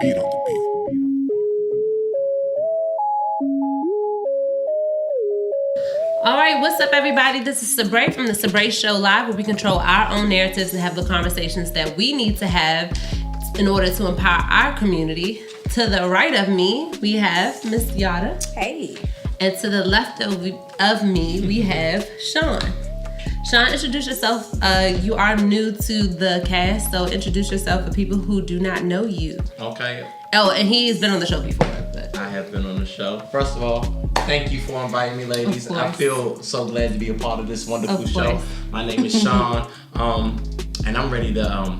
beat on the beat. All right, what's up, everybody? This is Sabre from the Sabre Show Live, where we control our own narratives and have the conversations that we need to have in order to empower our community. To the right of me, we have Miss Yada. Hey. And to the left of me, we have Sean. Sean, introduce yourself. You are new to the cast, so introduce yourself for people who do not know you. Okay. Oh, and he's been on the show before. But I have been on the show. First of all, thank you for inviting me, ladies. I feel so glad to be a part of this wonderful show. My name is Sean, and I'm ready to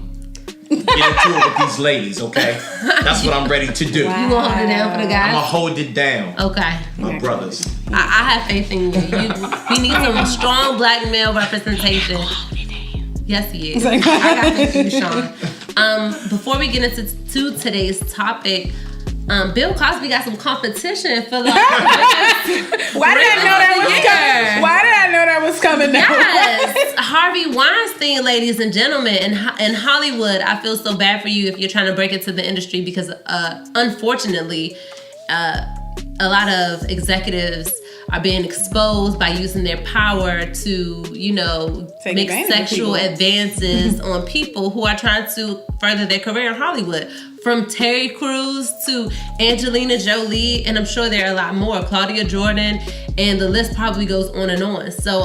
get into it with these ladies, okay? That's what I'm ready to do. Wow. You gonna hold it down for the guys? I'm gonna hold it down. Okay. My brothers. I have faith in you. We need some strong black male representation. Yes, he is. I got faith in you, Sean. Before we get into today's topic, Bill Cosby got some competition for like. Why did I know that was coming? Yes, Harvey Weinstein, ladies and gentlemen, in Hollywood. I feel so bad for you if you're trying to break into the industry because, unfortunately, a lot of executives are being exposed by using their power to, make sexual advances on people who are trying to further their career in Hollywood. From Terry Crews to Angelina Jolie, and I'm sure there are a lot more. Claudia Jordan, and the list probably goes on and on. So,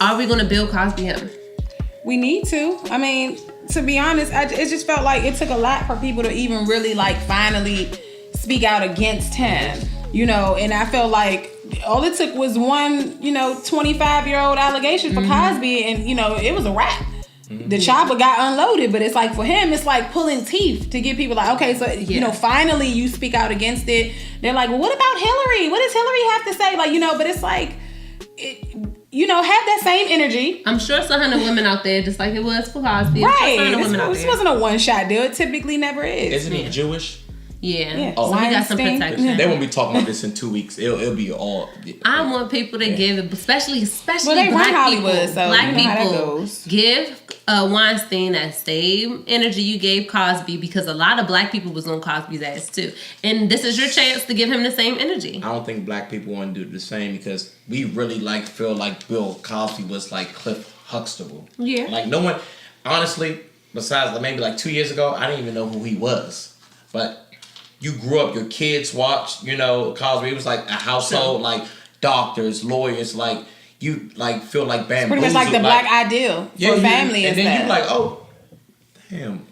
are we going to Bill Cosby him? We need to. I mean, to be honest, it just felt like it took a lot for people to even really finally speak out against him. And I felt like all it took was one, 25-year-old allegation for Cosby, and it was a wrap. The chopper got unloaded, but it's like for him, it's like pulling teeth to get people like, okay, so finally you speak out against it. They're like, well, what about Hillary? What does Hillary have to say? But it's like, have that same energy. I'm sure it's 100 women out there, just like it was for Cosby. Right. This wasn't a one-shot deal. It typically never is. Isn't he Jewish? Yeah. Oh, so he got some protection. They won't be talking about this in 2 weeks. It'll be all. I want people to give, especially well, they black Hollywood, people. So black how that people goes. Give Weinstein that same energy you gave Cosby, because a lot of black people was on Cosby's ass too. And this is your chance to give him the same energy. I don't think black people want to do the same because we really feel like Bill Cosby was like Cliff Huxtable. Yeah. Like no one, honestly, besides maybe 2 years ago, I didn't even know who he was. But you grew up, your kids watched, Cosby. It was like a household, doctors, lawyers, you feel like bamboozled. Pretty much like the black ideal for family and then stuff. you're like, oh, damn,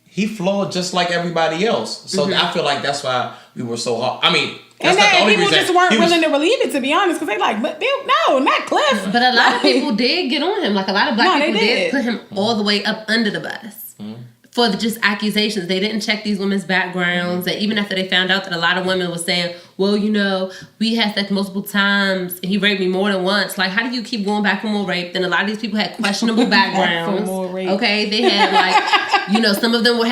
he flawed just like everybody else. So I feel like that's why we were so hard. I mean, that's not the only people reason. just weren't willing to believe it, to be honest, because they but Bill, no, not Cliff. But a lot of people did get on him. Like a lot of black people did put him Mm-hmm. all the way up under the bus. For just accusations. They didn't check these women's backgrounds. And even after they found out that a lot of women were saying, well, we had sex multiple times and he raped me more than once. Like, how do you keep going back for more rape? Then a lot of these people had questionable backgrounds. Okay, they had some of them were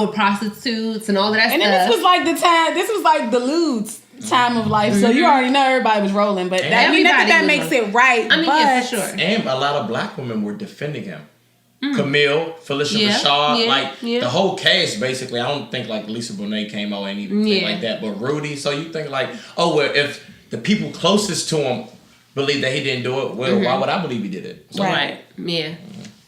prostitutes and all of that and stuff. And then this was like the lewds time of life. So you already know everybody was rolling. But that makes it right. I mean, yeah, for sure. And a lot of black women were defending him. Camille, Felicia Rashad, the whole cast basically. I don't think Lisa Bonet came out and even think like that, but Rudy. So you think if the people closest to him believe that he didn't do it, well, why would I believe he did it? So, right. Yeah.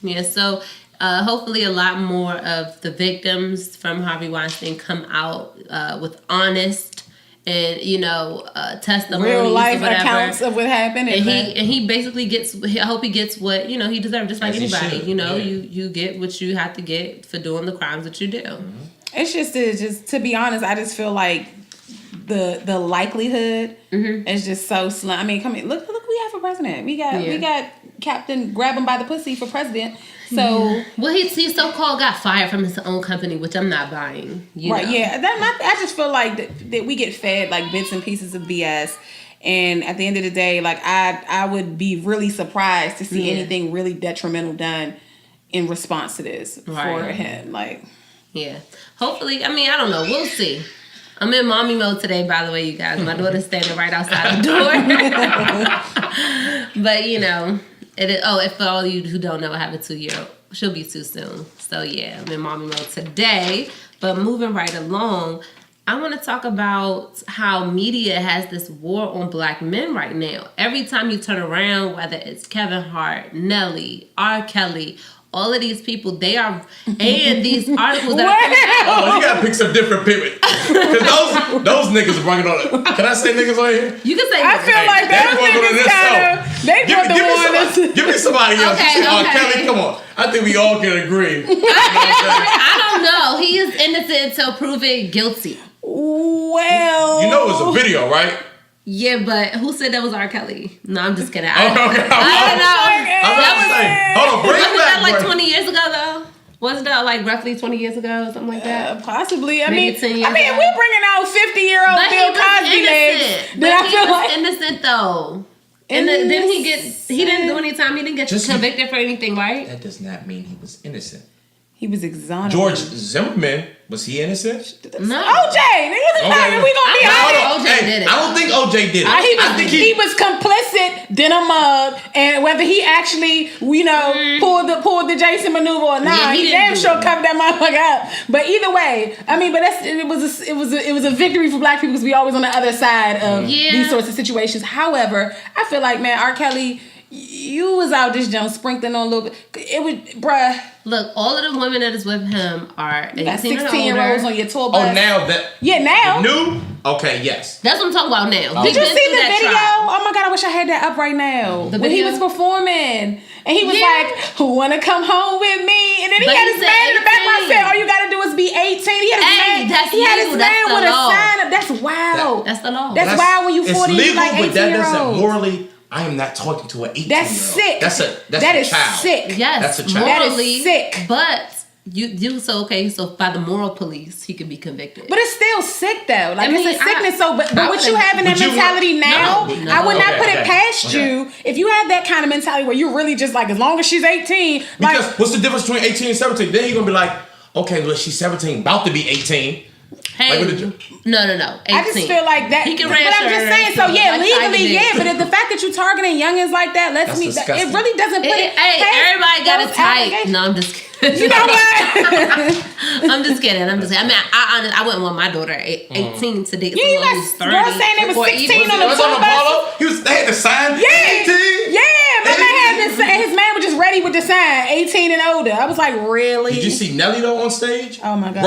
Yeah. So hopefully a lot more of the victims from Harvey Weinstein come out with honest and testimonies, real life or whatever, accounts of what happened, and he basically gets. I hope he gets what he deserves, just like anybody. You get what you have to get for doing the crimes that you do. It's just to be honest, I just feel like the likelihood is just so slim. I mean, look, we have a president. We got Captain grab him by the pussy for president. So well, he so-called got fired from his own company, which I'm not buying. Right? Yeah, I just feel like that we get fed bits and pieces of BS, and at the end of the day, I would be really surprised to see anything really detrimental done in response to this for him. Yeah, hopefully. I mean, I don't know. We'll see. I'm in mommy mode today, by the way, you guys. My daughter's standing right outside the door, but If for all you who don't know, I have a 2-year-old. She'll be too soon. So yeah, I'm in mommy mode today. But moving right along, I want to talk about how media has this war on black men right now. Every time you turn around, whether it's Kevin Hart, Nelly, R. Kelly, all of these people, they are, and these articles that are coming out. You gotta pick some different people. Because those niggas are bringing on it. Can I say niggas on here? You can say I feel like those niggas kind of, they put the one. Give me somebody else. Okay. Kelly, come on. I think we all can agree. I don't know. He is innocent until proven guilty. Well, you know it was a video, right? Yeah, but who said that was R. Kelly? No, I'm just kidding. I don't know. Hold on, bring it back. Wasn't that like 20 years ago, though? Wasn't that like roughly 20 years ago, something like that? Possibly. I Maybe mean, 10 years if we're bringing out 50-year-old but Bill Cosby names, then I feel like innocent though. And then he didn't do any time. He didn't get convicted for anything, right? That does not mean he was innocent. He was exonerated. George Zimmerman, was he innocent? No. OJ, niggas we gonna be honest. OJ did it. I don't think OJ did it. I think he was complicit, then a mug, and whether he actually, pulled the Jason maneuver or not, he damn sure covered that motherfucker up. But either way, I mean, but it was a victory for black people because we always on the other side of these sorts of situations. However, I feel like, man, R. Kelly, you was out this jump sprinkling on a little bit. It was, bruh. Look, all of the women that is with him are 18 16-year-olds on your tour bus. Oh, now that... Yeah, now. New? Okay, yes. That's what I'm talking about now. Did you see the video? Oh my God, I wish I had that up right now. When he was performing. And he was like, who wanna come home with me? And then he had his man in the background saying, all you gotta do is be 18. He had his man with a sign up. That's wild. That's the law. That's wild when you 40 and you like 18-year-olds. But that doesn't morally... I am not talking to an 18-year-old. That's sick. That is child. Sick. Yes, that's a child. That is sick. But so by the moral police, he could be convicted. But it's still sick though. Like it's a sickness. But what you have in that mentality now, I would not put it past you if you have that kind of mentality where you're really just like, as long as she's 18. Because what's the difference between 18 and 17? Then you're gonna be like, okay, well she's 17, about to be 18. Hey, no. 18. I just feel like that. He can but I'm just saying, so yeah, legally, but if the fact that you're targeting youngins like that lets me. It really doesn't put it. Hey, everybody got it tight. No, I'm just kidding. You know what? I'm just kidding. I mean, I wouldn't want my daughter 18 to date someone who's 30. Girls saying they was 16 on the tour bus. They had the sign. 18. Yeah, my man had this. His man was just ready with the sign, 18 and older. I was like, really? Did you see Nelly though on stage? Oh my God.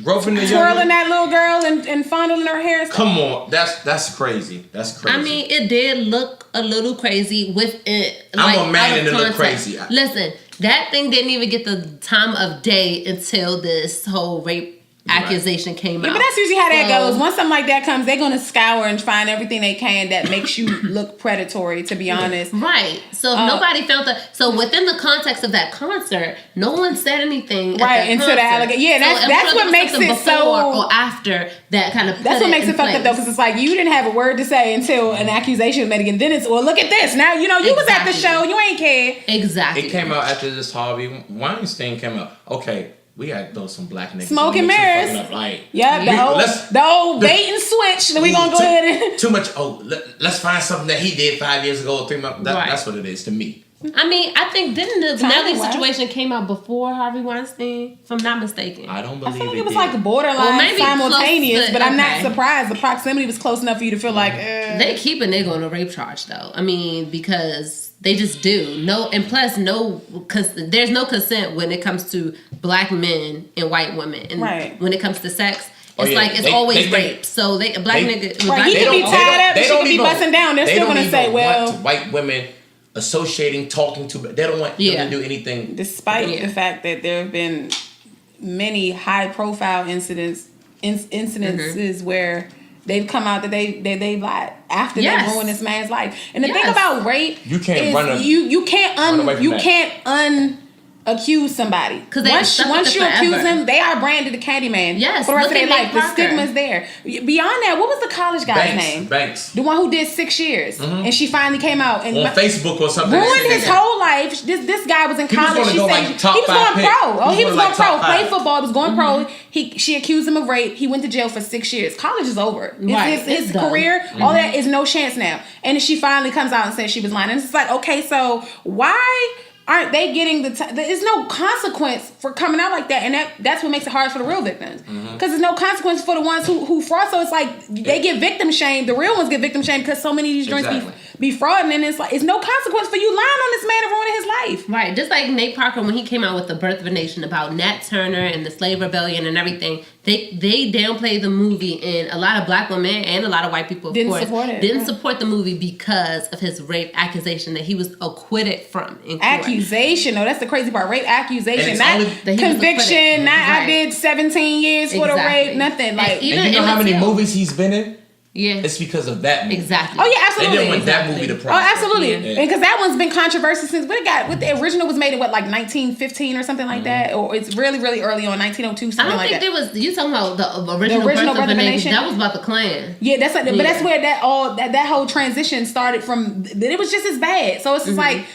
Roping the twirling that little girl and fondling her hair. Come on, that's crazy. That's crazy. I mean, it did look a little crazy with it. I'm a man and it looked crazy. Listen, that thing didn't even get the time of day until this whole rape accusation came out. But that's usually how that goes. Once something like that comes, they're gonna scour and find everything they can that makes you look predatory, to be honest. Right. So if nobody felt that. So within the context of that concert, no one said anything. Right into the allegation. Yeah, that's what makes it so. Or after that kind of. That's what makes it fucked up though, because it's like you didn't have a word to say until an accusation was made again. Then it's look at this. Now you was at the show. You ain't care. Exactly. It came out after this Harvey Weinstein came out. Okay. We gotta throw some black niggas. Smoke and mirrors. The old bait and switch. Then we gonna go ahead and too much. Let's find something that he did 5 years ago or 3 months. That's what it is to me. I mean, I think didn't the Nelly situation came out before Harvey Weinstein, if I'm not mistaken. I don't believe I feel like it was like borderline simultaneous, but I'm not surprised. The proximity was close enough for you to feel like they keep a nigga on a rape charge though. I mean, because they just do. And plus there's no consent when it comes to black men and white women. And when it comes to sex, it's always rape. So black nigga, he can be tied up and she can be busting down. They're still gonna say, well, white women associating, talking to, they don't want them to do anything. Despite the fact that there have been many high profile incidences where they've come out that they lied after they ruined this man's life. And the thing about rape, you can't accuse somebody. Because once you accuse them, they are branded the Candyman. Yes, for the rest of their life. Parker. The stigma's there. Beyond that, what was the college guy's name? Banks. The one who did 6 years, and she finally came out and on Facebook or something. Ruined his whole life. This guy was in college. He was going pro. Oh, he was going pro. Played football. He was going pro. Mm-hmm. She accused him of rape. He went to jail for 6 years. College is over. Right. His career, all that is no chance now. And she finally comes out and says she was lying. And it's like, okay, so why aren't they getting there's no consequence for coming out like that, and that's what makes it hard for the real victims, because there's no consequence for the ones who fraud. So it's like they get victim shamed. The real ones get victim shamed because so many of these joints be frauding, and it's like it's no consequence for you lying on this man and ruining his life. Right, just like Nate Parker when he came out with The Birth of a Nation about Nat Turner and the slave rebellion and everything. They downplayed the movie, and a lot of black women and a lot of white people didn't support the movie because of his rape accusation that he was acquitted from. Accusation, no, that's the crazy part. Rape accusation, not conviction. Not I did 17 years for the rape. Nothing like. And you know how many movies he's been in? Yeah, it's because of that movie. Exactly. Oh yeah, absolutely. And then when that movie, the problem. Oh, absolutely. Because that one's been controversial since the original was made in 1915 or something like that, or it's really really early on 1902 something like that. I don't think there was. You talking about the original Birth of a Nation? That was about the Klan. Yeah, that's like, but that's where that whole transition started from. It was just as bad. So it's just like.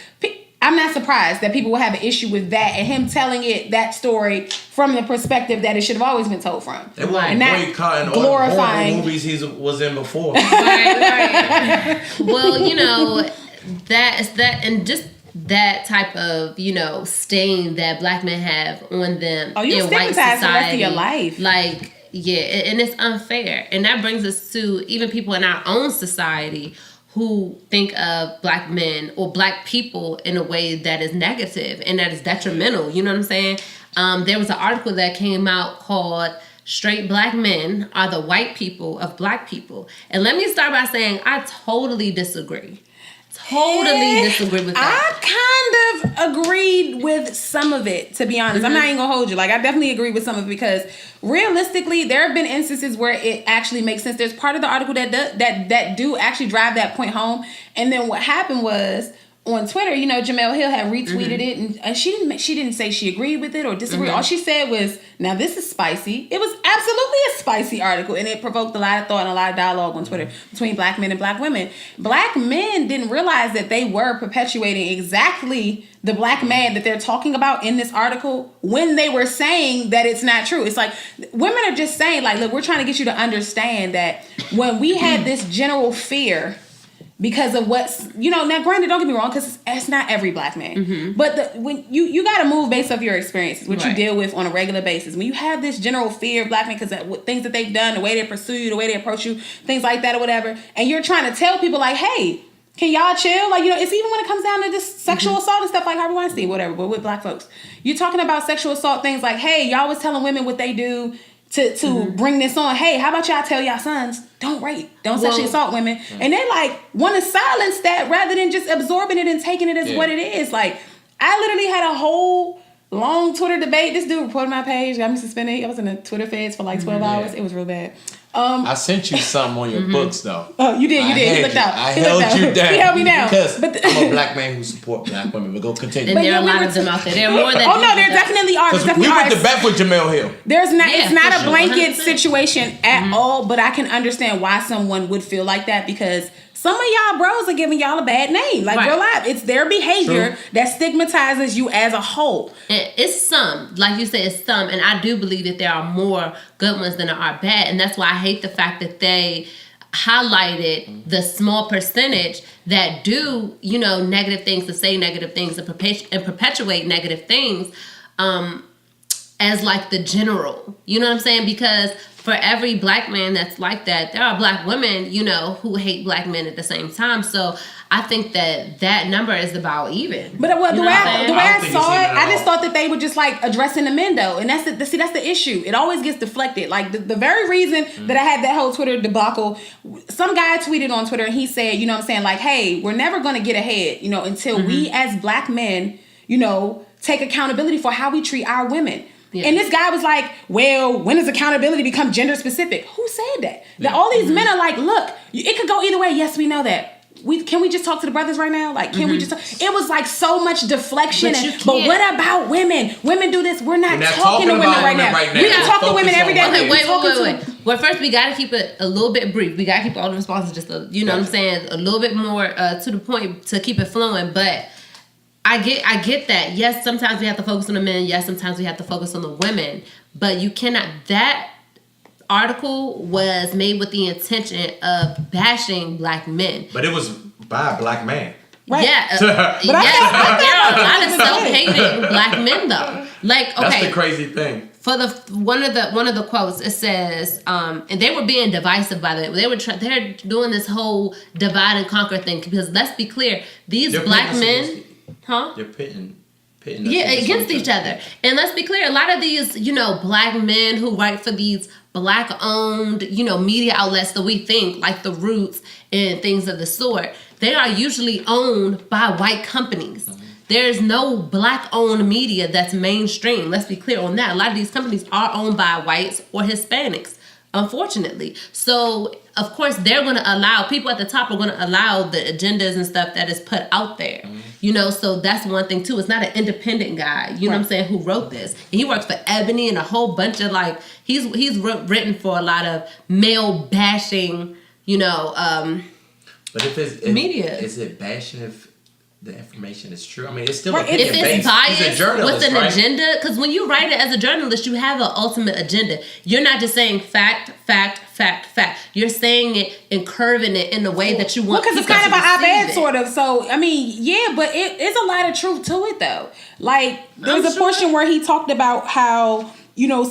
I'm not surprised that people will have an issue with that and him telling that story from the perspective that it should have always been told from. They were boycotting glorifying all the movies he was in before. Right. Well, that and just that type of stain that black men have on them in white society the rest of your life. Like, yeah, and it's unfair. And that brings us to even people in our own society who think of black men or black people in a way that is negative and that is detrimental. You know what I'm saying? There was an article that came out called "Straight Black Men Are the White People of Black People." And let me start by saying I totally disagree. Totally disagree with that. I kind of agreed with some of it, to be honest. I'm not even gonna hold you. Like, I definitely agree with some of it because realistically, there have been instances where it actually makes sense. There's part of the article that do actually drive that point home. And then what happened was on Twitter, Jemele Hill had retweeted it, and she didn't say she agreed with it or disagreed. All she said was, "Now this is spicy." It was absolutely a spicy article, and it provoked a lot of thought and a lot of dialogue on Twitter between black men and black women. Black men didn't realize that they were perpetuating exactly the black man that they're talking about in this article when they were saying that it's not true. It's like women are just saying, like, look, we're trying to get you to understand that when we had this general fear because of what's, now granted, don't get me wrong, because it's not every black man. But when you got to move based off your experiences, what you deal with on a regular basis. When you have this general fear of black men because of things that they've done, the way they pursue you, the way they approach you, things like that or whatever, and you're trying to tell people like, hey, can y'all chill? Like, it's even when it comes down to this sexual assault and stuff like Harvey Weinstein, whatever, but with black folks. You're talking about sexual assault things like, hey, y'all was telling women what they do to bring this on. Hey, how about y'all tell y'all sons, don't rape, don't sexually assault women. And they like want to silence that rather than just absorbing it and taking it as what it is. Like, I literally had a whole long Twitter debate. This dude reported my page, got me suspended. I was in the Twitter feds for like 12 hours. It was real bad. I sent you some on your books though. Oh, you did. He looked out. I held you down. He held me down. Because I'm a black man who support black women. But go continue. And there are a lot of them out there. There are more than. Oh no, there definitely are. Because we went to bat for Jemele Hill. There's not. It's not a blanket situation at all. But I can understand why someone would feel like that because some of y'all bros are giving y'all a bad name. Like, real life. It's their behavior that stigmatizes you as a whole. It's some. Like you said, it's some. And I do believe that there are more good ones than there are bad. And that's why I hate the fact that they highlighted the small percentage that do, negative things, to say negative things and perpetuate negative things as like the general. You know what I'm saying? Because for every black man that's like that, there are black women, who hate black men at the same time. So I think that number is about even. But the way I saw it, I just thought that they were just like addressing the men though, and that's the issue. It always gets deflected. Like the very reason that I had that whole Twitter debacle, some guy tweeted on Twitter and he said, like, hey, we're never gonna get ahead, until we as black men, take accountability for how we treat our women. Yeah. And this guy was like, well, when does accountability become gender specific? Who said that? That all these men are like, look, it could go either way. Yes, we know that. can we just talk to the brothers right now? Like, can we just talk? It was like so much deflection. But what about women? Women do this. We're not talking to women right now. We talk to women every day. Okay, wait. Well, first we got to keep it a little bit brief. We got to keep all the responses just, you know what I'm saying, a little bit more to the point to keep it flowing. But I get that. Yes, sometimes we have to focus on the men. Yes, sometimes we have to focus on the women. But you cannot. That article was made with the intention of bashing black men. But it was by a black man. Right. Yeah. But there are a lot of self-hating black men though. Like, okay. That's the crazy thing. For one of the quotes, it says, and they were being divisive by the way. They're doing this whole divide and conquer thing because let's be clear, these black men, they're pitting against each other. And let's be clear, a lot of these, black men who write for these black-owned, media outlets that we think, like The Roots and things of the sort, they are usually owned by white companies. Mm-hmm. There's no black-owned media that's mainstream. Let's be clear on that. A lot of these companies are owned by whites or Hispanics, unfortunately. So, of course, they're going to allow, people at the top are going to allow the agendas and stuff that is put out there. Mm-hmm. So that's one thing, too. It's not an independent guy, you know what I'm saying, who wrote this. He works for Ebony and a whole bunch of, he's written for a lot of male bashing, but if media. Is it bashing if the information is true? I mean, it's still if it's biased with an agenda, because when you write it as a journalist, you have an ultimate agenda. You're not just saying fact. You're saying it and curving it in the way that you want. Because it's kind of an op-ed sort of. So I mean, yeah, but it's a lot of truth to it though. Like there's a portion where he talked about how,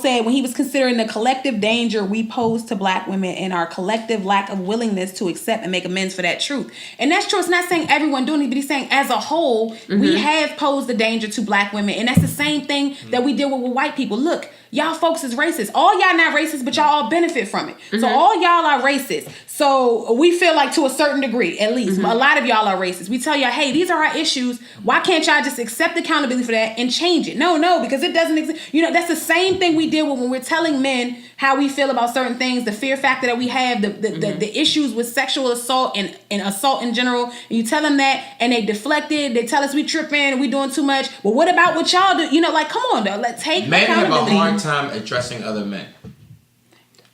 said when he was considering the collective danger we pose to black women and our collective lack of willingness to accept and make amends for that truth. And that's true. It's not saying everyone doing it, but he's saying as a whole, we have posed a danger to black women. And that's the same thing that we deal with white people. Look, y'all folks is racist. All y'all not racist, but y'all all benefit from it. So all y'all are racist. So we feel like to a certain degree, at least, a lot of y'all are racist. We tell y'all, hey, these are our issues. Why can't y'all just accept accountability for that and change it? No, because it doesn't exist. That's the same thing we deal with when we're telling men how we feel about certain things, the fear factor that we have, the issues with sexual assault and assault in general. And you tell them that and they deflect it. They tell us we tripping and we doing too much. Well, what about what y'all do? Come on, though. Let's take accountability. Men have a hard time addressing other men.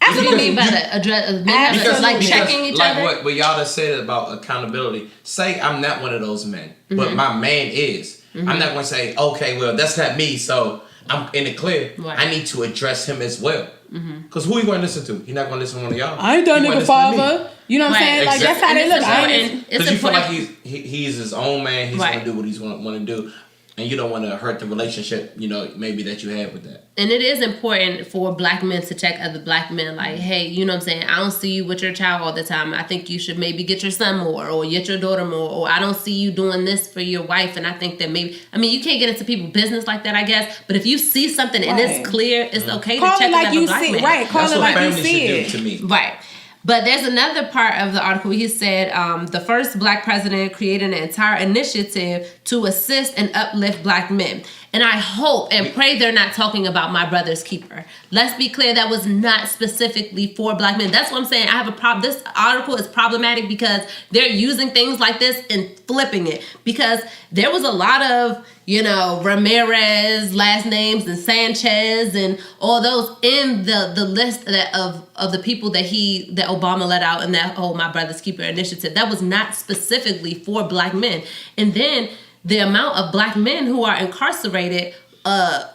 Absolutely. Men have checking each other. Like what y'all just said about accountability. Say I'm not one of those men, but my man is. I'm not going to say, okay, well, that's not me, so I'm in the clear. Right. I need to address him as well. Because who you going to listen to? He's not going to listen to one of y'all. I ain't done nigga father. You know what I'm saying? Like, that's how they look. Because you feel like he's his own man. He's going to do what he's going to do. And you don't want to hurt the relationship, maybe that you have with that. And it is important for black men to check other black men. Like, hey, you know what I'm saying? I don't see you with your child all the time. I think you should maybe get your son more or get your daughter more. Or I don't see you doing this for your wife. And I think that maybe, you can't get into people's business like that, I guess. But if you see something and it's clear, it's okay to check another black man. Right, call it like you see it. To me. Right. But there's another part of the article. He said the first black president created an entire initiative to assist and uplift black men. And I hope and pray they're not talking about My Brother's Keeper. Let's be clear, that was not specifically for black men. That's what I'm saying. I have a problem. This article is problematic because they're using things like this and flipping it. Because there was a lot of, Ramirez last names and Sanchez and all those in the list of the people that Obama let out in that whole My Brother's Keeper initiative. That was not specifically for black men. And then the amount of black men who are incarcerated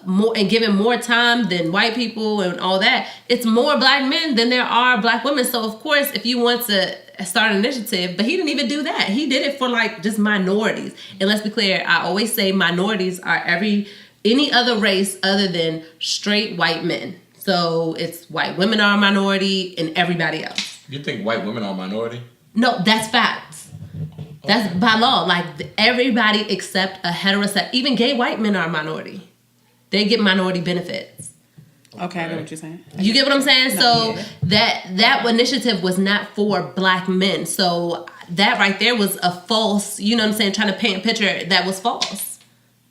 more and given more time than white people and all that, it's more black men than there are black women. So of course, if you want to start an initiative, but he didn't even do that. He did it for just minorities. And let's be clear, I always say minorities are any other race other than straight white men. So it's white women are a minority and everybody else. You think white women are a minority? No, that's facts. That's by law. Everybody except a heterosexual, even gay white men are a minority. They get minority benefits. Okay, I know what you're saying. You get what I'm saying? So that initiative was not for black men. So that right there was a false, trying to paint a picture that was false.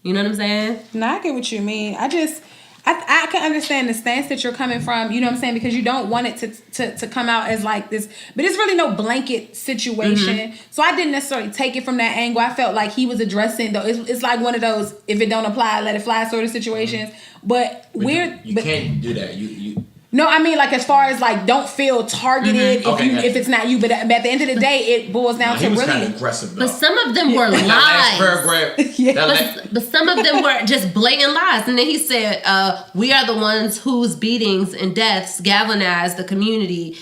You know what I'm saying? No, I get what you mean. I I can understand the stance that you're coming from, you know what I'm saying, because you don't want it to come out as like this, but it's really no blanket situation. So I didn't necessarily take it from that angle. I felt like he was addressing, though, it's like one of those if it don't apply, let it fly sort of situations. But you can't do that. You No, I mean, like, as far as, like, don't feel targeted if it's not you. But at the end of the day, it boils down to he was really... kind of aggressive, though. But some of them were lies. But some of them were just blatant lies. And then he said, we are the ones whose beatings and deaths galvanize the community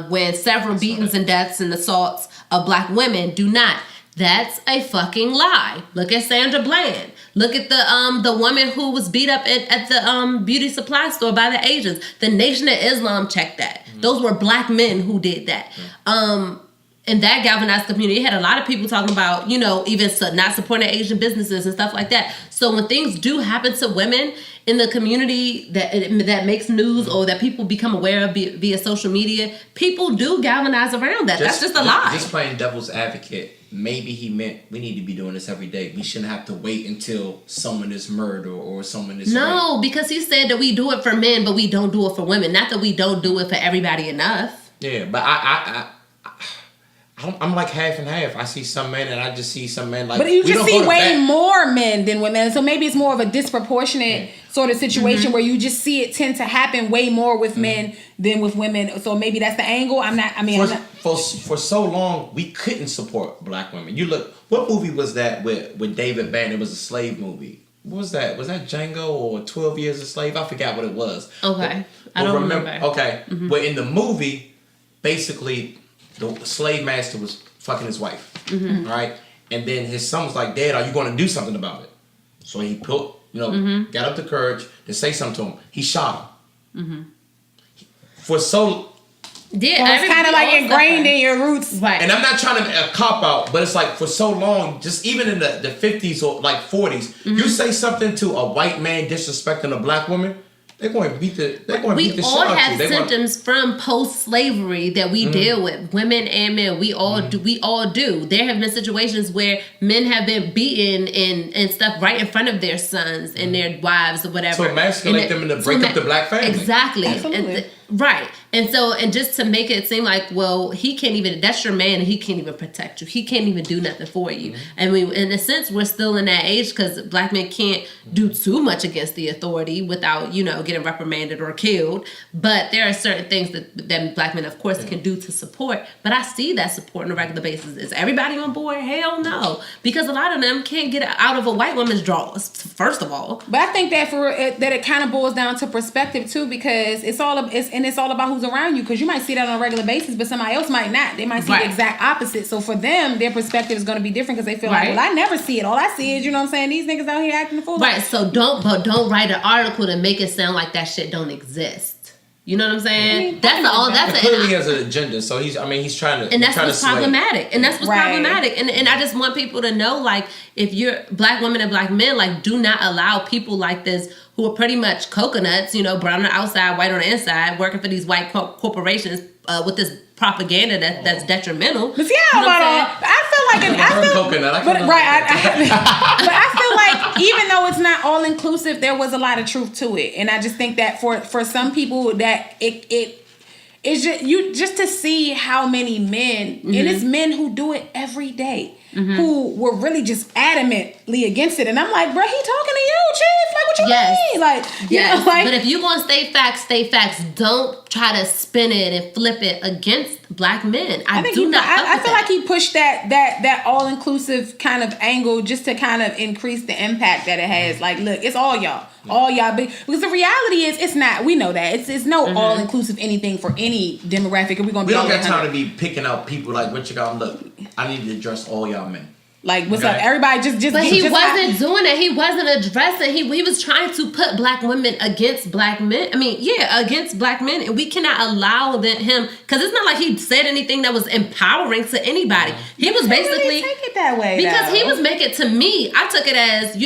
when several beatings and deaths and assaults of black women do not. That's a fucking lie. Look at Sandra Bland. Look at the woman who was beat up at the beauty supply store by the Asians. The Nation of Islam checked that. Those were black men who did that. And that galvanized community. It had a lot of people talking about, you know, even not supporting Asian businesses and stuff like that. So when things do happen to women in the community that makes news or that people become aware of via social media, people do galvanize around that. That's just a lie. Just playing devil's advocate. Maybe he meant we need to be doing this every day. We shouldn't have to wait until someone is murdered or someone is raped. Because he said that we do it for men, but we don't do it for women. Not that we don't do it for everybody enough. Yeah, but I'm like half and half. I see some men and I just see some men like... But you just see way more men than women. So maybe it's more of a disproportionate sort of situation where you just see it tend to happen way more with men than with women. So maybe that's the angle. For so long, we couldn't support black women. You look... What movie was that with David Banner? It was a slave movie. What was that? Was that Django or 12 Years a Slave? I forgot what it was. Okay. I don't remember. Okay. But in the movie, basically... The slave master was fucking his wife, right? And then his son was like, "Dad, are you going to do something about it?" So he got up the courage to say something to him. He shot him. For so... Yeah, it's kind of like ingrained in your roots. Right. And I'm not trying to cop out, but it's like for so long, just even in the 50s or like 40s, you say something to a white man disrespecting a black woman, they're going to beat the shit out of you. We all have symptoms from post-slavery that we deal with, women and men. We all do. We all do. There have been situations where men have been beaten and stuff right in front of their sons and their wives or whatever. To emasculate them and to break up the black family. Exactly. Absolutely. Right. And just to make it seem like, well, he can't even, that's your man and he can't even protect you. He can't even do nothing for you. And in a sense, we're still in that age because black men can't do too much against the authority without, getting reprimanded or killed. But there are certain things that black men, of course, can do to support. But I see that support on a regular basis. Is everybody on board? Hell no. Because a lot of them can't get out of a white woman's drawers, first of all. But I think that that it kind of boils down to perspective too, because it's all about who's around you. Because you might see that on a regular basis, but somebody else might not. They might see the exact opposite. So for them, their perspective is going to be different because they feel like, well, I never see it. All I see is, you know what I'm saying, these niggas out here acting the fool. Right. So don't write an article to make it sound like that shit don't exist. You know what I'm saying? Clearly he has an agenda, so he's trying to... And that's what's problematic. And that's what's problematic. And I just want people to know, like, if you're black women and black men, like, do not allow people like this who are pretty much coconuts, brown on the outside, white on the inside, working for these white corporations with this propaganda that's detrimental. But see, but I feel like even though it's not all inclusive, there was a lot of truth to it, and I just think that for some people that it's just to see how many men, and it's men who do it every day, who were really just adamantly against it, and I'm like, bro, he talking to you, chief. Like, what you mean? Like, but if you gonna stay facts. Don't try to spin it and flip it against black men. I feel like he pushed that all inclusive kind of angle just to kind of increase the impact that it has. Like, look, it's all y'all. All y'all because the reality is it's not. We know that it's no all inclusive anything for any demographic. And we don't got time to be picking out people like what you got. Look, I need to address all y'all men. Like, what's up? Everybody just. But he wasn't doing it. He wasn't addressing. He was trying to put black women against black men. Against black men, and we cannot allow him, because it's not like he said anything that was empowering to anybody. He was basically really take it that way because he was making, to me, I took it as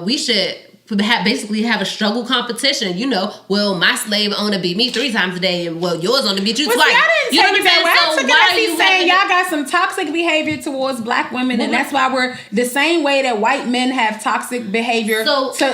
we should. basically have a struggle competition. You know, well, my slave owner beat me 3 times a day, and well, yours owner beat you twice. See, I didn't take it that way. I took it as he's saying y'all got some toxic behavior towards black women, and that's why we're the same way that white men have toxic behavior,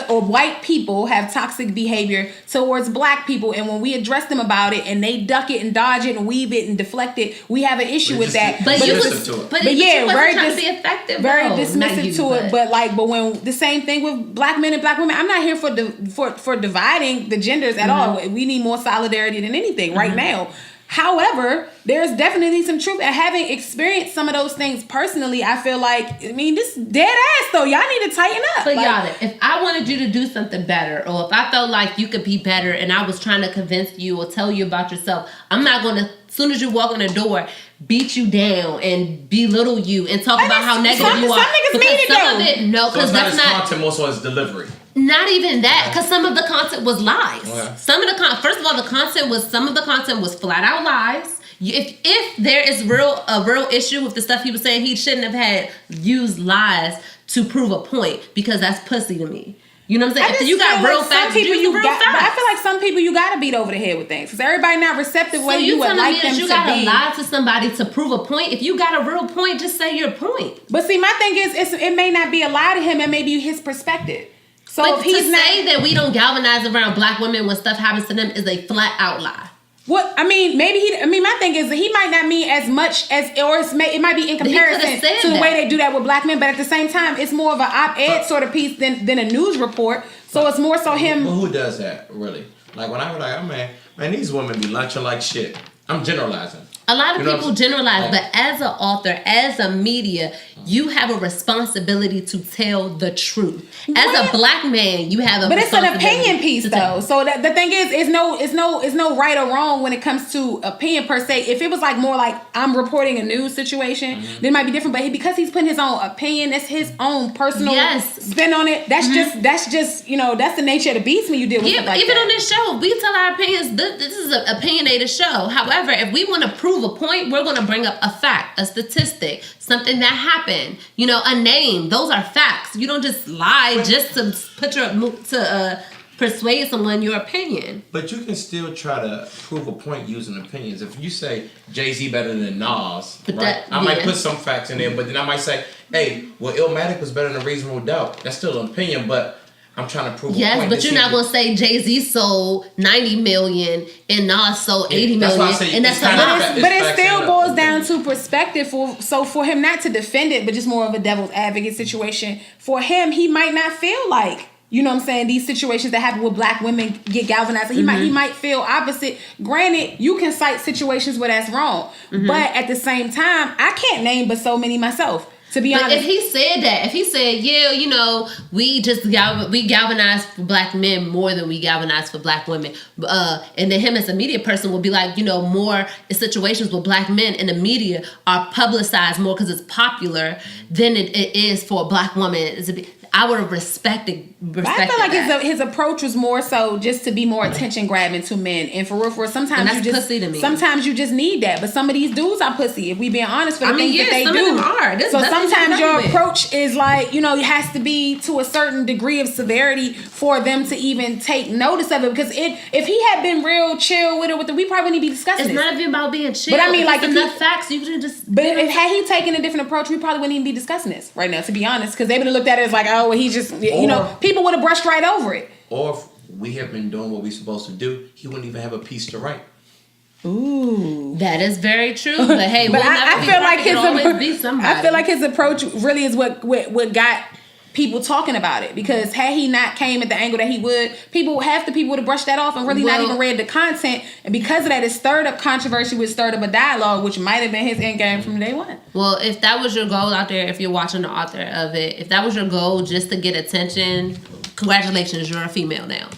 or white people have toxic behavior towards black people, and when we address them about it, and they duck it and dodge it and weave it and deflect it, we have an issue with that. But you was very effective, very dismissive to it. But when the same thing with black men and black women, I'm not here for dividing the genders at all. We need more solidarity than anything right now. However, there's definitely some truth. And having experienced some of those things personally, I feel like, this dead ass though. Y'all need to tighten up. But y'all, if I wanted you to do something better, or if I felt like you could be better and I was trying to convince you or tell you about yourself, I'm not going to, as soon as you walk in the door, beat you down and belittle you and talk about how negative you are. Some niggas need it though. Because that's not content, more so as delivery. Not even that, because some of the content was lies. Okay. Some of the first of all, some of the content was flat out lies. If there is a real issue with the stuff he was saying, he shouldn't have had used lies to prove a point, because that's pussy to me. You know what I'm saying? If you got real facts, you use real facts. But I feel like some people you gotta beat over the head with things, because everybody not receptive way you would like them to be. You gotta lie to somebody to prove a point. If you got a real point, just say your point. But see, my thing is, it may not be a lie to him, it may be his perspective. So but to say that we don't galvanize around black women when stuff happens to them is a flat out lie. What I mean, my thing is that he might not mean as much as, or it might be in comparison to the way they do that with black men. But at the same time, it's more of an op-ed sort of piece than a news report. So it's more so him. Well, who does that really? Like when I was like, oh man, these women be lunching like shit. I'm generalizing. A lot of people generalize, but as an author, as a media, you have a responsibility to tell the truth. As a black man, you have a But it's an opinion piece though. So that the thing is no right or wrong when it comes to opinion per se. If it was like more like I'm reporting a news situation, then it might be different. But because he's putting his own opinion, that's his own personal spin on it. That's just that's the nature of the beast when you deal with stuff like even that. On this show, we tell our opinions. This is an opinionated show. However, if we want to prove a point, we're going to bring up a fact, a statistic, something that happened, a name. Those are facts. You don't just lie just to persuade someone your opinion. But you can still try to prove a point using opinions. If you say Jay-Z better than Nas, I might put some facts in there, but then I might say, hey, well, Illmatic was better than Reasonable Doubt. That's still an opinion, but I'm trying to prove a point. Yes, but you're not going to say Jay-Z sold 90 million and Nas sold 80 million. And that's but it still boils down to perspective. So for him not to defend it, but just more of a devil's advocate situation, for him, he might not feel like, these situations that happen with black women get galvanized. He might feel opposite. Granted, you can cite situations where that's wrong. But at the same time, I can't name but so many myself. To be honest, if he said, we galvanize for black men more than we galvanize for black women, and then him as a media person will be like, more situations with black men in the media are publicized more because it's popular than it is for a black woman. I would have respected. But I feel like his approach was more so just to be more attention grabbing to men, and for real, sometimes you just pussy to me. Sometimes you just need that, but some of these dudes are pussy. If we being honest, for the things that they do, some of them are. So sometimes your approach is like, it has to be to a certain degree of severity for them to even take notice of it. Because if he had been real chill with it, we probably wouldn't be discussing it. It's not even about being chill. But I mean, like enough facts, you could just. But had he taken a different approach, we probably wouldn't even be discussing this right now. To be honest, because they would have looked at it as like, oh, well, he just, people would have brushed right over it. Or if we have been doing what we're supposed to do, he wouldn't even have a piece to write. Ooh, that is very true. But hey, I feel like his approach really is what got people talking about it. Because had he not came at the angle that he would, half the people would have brushed that off and really not even read the content. And because of that, it stirred up controversy, which stirred up a dialogue, which might have been his end game from day one. Well, if that was your goal out there, if you're watching the author of it, if that was your goal just to get attention, congratulations, you're a female now.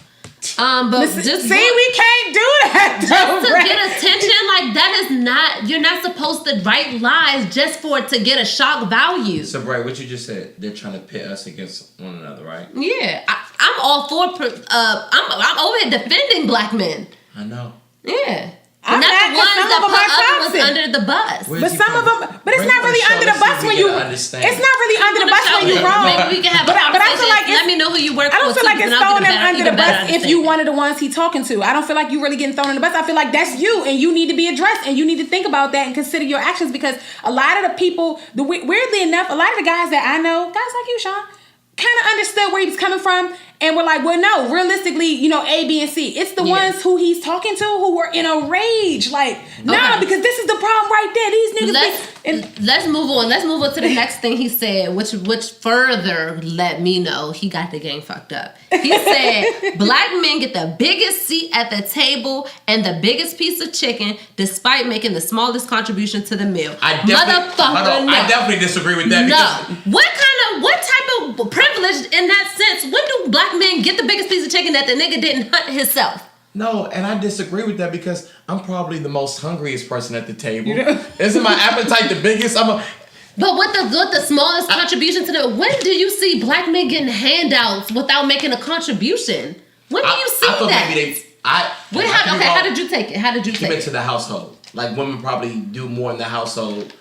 But we can't do that. Just to get attention, like that is not. You're not supposed to write lies just for it to get a shock value. So, Bray, what you just said, they're trying to pit us against one another, right? Yeah, I'm all for. I'm over here defending black men. I know. Yeah. I'm not the ones that put other ones under the bus. But some of them, it's not really under the bus when you. It's not really under the bus when you wrong. Maybe we can have a conversation. But I feel like it's me know who you work for. I don't feel like it's throwing him under the bus if you one of the ones he talking to. I don't feel like you really getting thrown in the bus. I feel like that's you, and you need to be addressed, and you need to think about that and consider your actions, because a lot of the people, weirdly enough, a lot of the guys that I know, guys like you, Sean, kind of understood where he was coming from, and we're like, well, no, realistically, you know, A, B, and C. It's the ones who he's talking to who were in a rage, like, nah, because this is the problem right there. These niggas. Let's move on. Let's move on to the next thing he said, which further let me know he got the game fucked up. He said, black men get the biggest seat at the table and the biggest piece of chicken, despite making the smallest contribution to the meal. I definitely disagree with that. No. What type of privilege in that sense? When do black men get the biggest piece of chicken that the nigga didn't hunt himself? No, and I disagree with that because I'm probably the most hungriest person at the table. Isn't my appetite the biggest? But with the smallest contribution to the, when do you see black men getting handouts without making a contribution? When do you see that? How did you take it? How did you take it? Came into the household. Like women probably do more in the household.